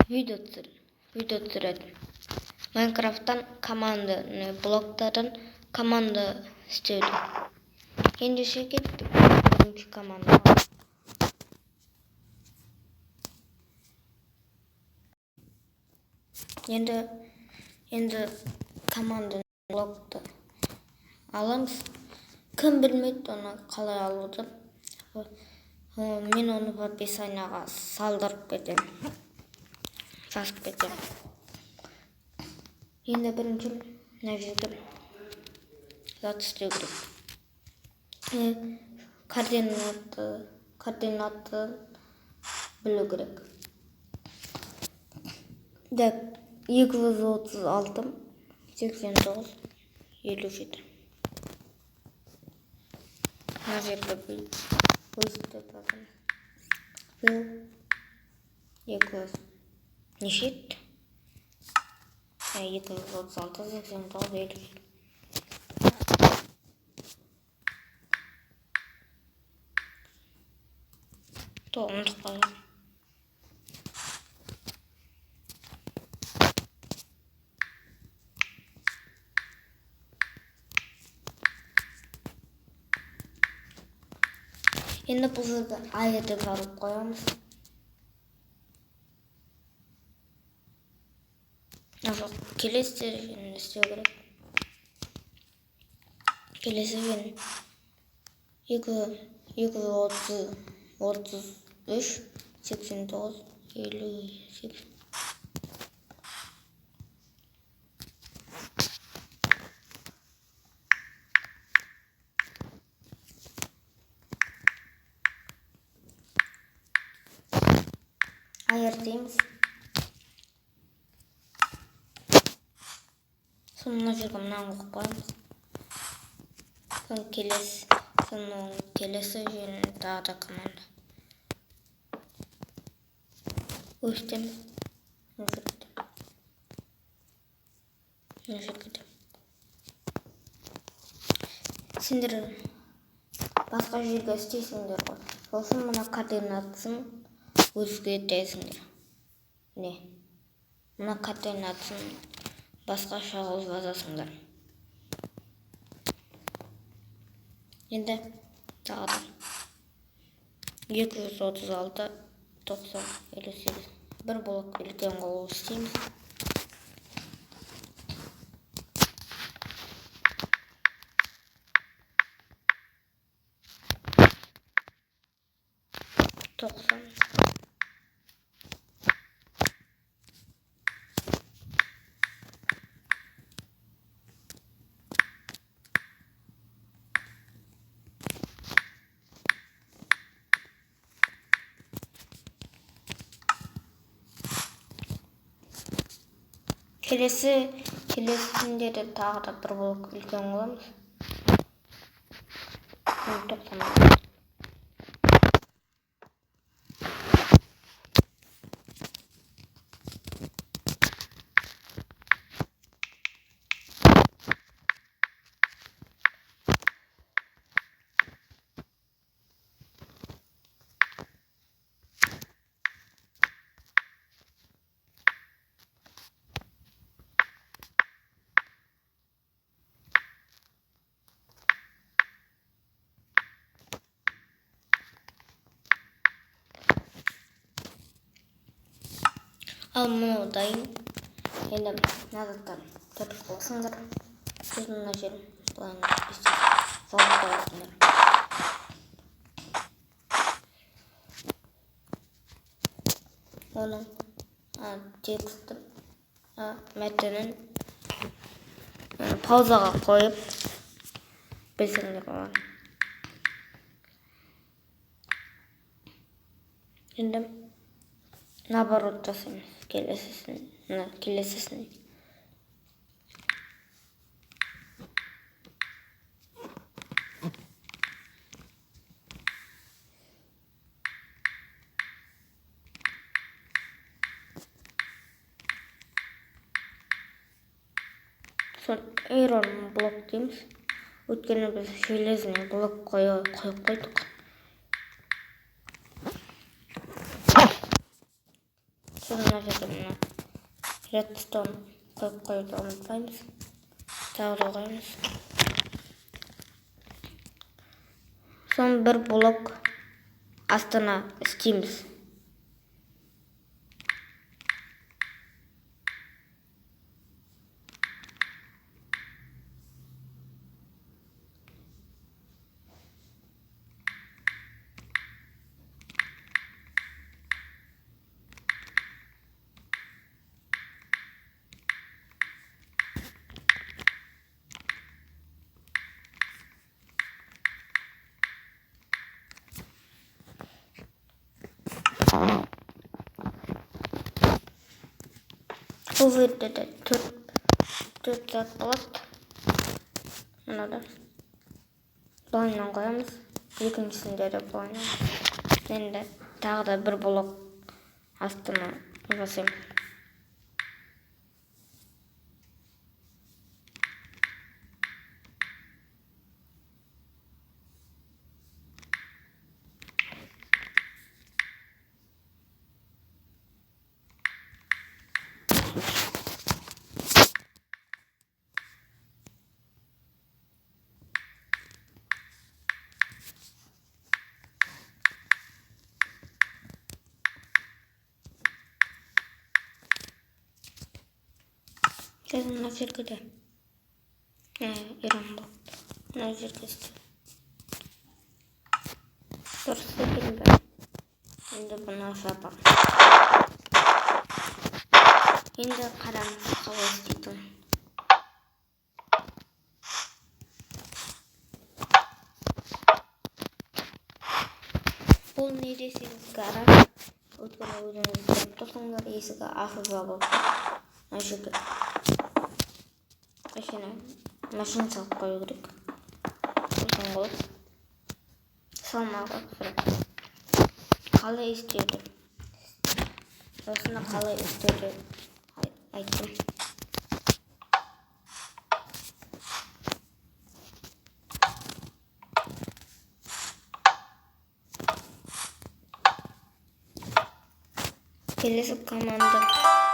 видео түсіреді. Майнкрафттан команданы блоктардан команда істеуді. Ендеше кеттік бірінші командаға. Енді команданы блокты аламыз. Кім білмейді оны қалай алуды. Мен оны описанияға салдырып кетемін. Жазып кетемін. Енді бірінші мына жерге зат істеу керек. Координатты білу керек. 236 89 57. Мына жерге өстіп жазамын. Бұл 200 неше еді? 236 89 57. Тоғындық қойып. Енді бұл жерде ай деп жазып қоямыз. Келесі істеу керек. Келесі 233 89 58. Ayır дейміз. Сонына жүрген мынаны қойып қоямыз. Соның келесі жеріне тағы да команда. Өстеміз. Сендер басқа жерге істейсіңдер ғой. Сосын мына координатасын өзгертесіңдер. Мына координатасын басқаша қылып жазасыңдар. Енді тағы да 236 90 58. Бір блок үлкен қылып істейміз. Келесінде де тағы да бір блок үлкен қыламыз. 90. Ал мұны дайын. Енді назаттан түріп қылсыңдар. Сіз мұна жерін бұлайын салып қоясыңдар. Оның текстін мәтінін паузаға қойып білсеңдер болады. Енді наоборот жасаймыз. Келесісін. Son error блок дейміз. Өткені біз железный блок қойып қойдық. Соны мына жерге мына редстон қойып қоюды ұмытпаймыз. Тағы да қоямыз. Соң бір блок астына істейміз. Бұл жерде де төрт зат болады. Мынада былайынан қоямыз. Екіншісінде де былайынан. Енді тағы да бір блок астына жасаймын. Қазір мына жерге де ирон болды. Мына жерге дұрыс екен бе? Енді бұны жабамын. Енді қараңыз қалай істейтінін. Бұл не десеңіз гараж. Өйткені өзіңіз көріп тұрсыңдар, есігі ашық жабылып тұр. Мына жерге машина салып қою керек. Сосын болып салмағы түсіріп. Қалай істеуді? Осыны қалай істеуді айттым. Келесі команда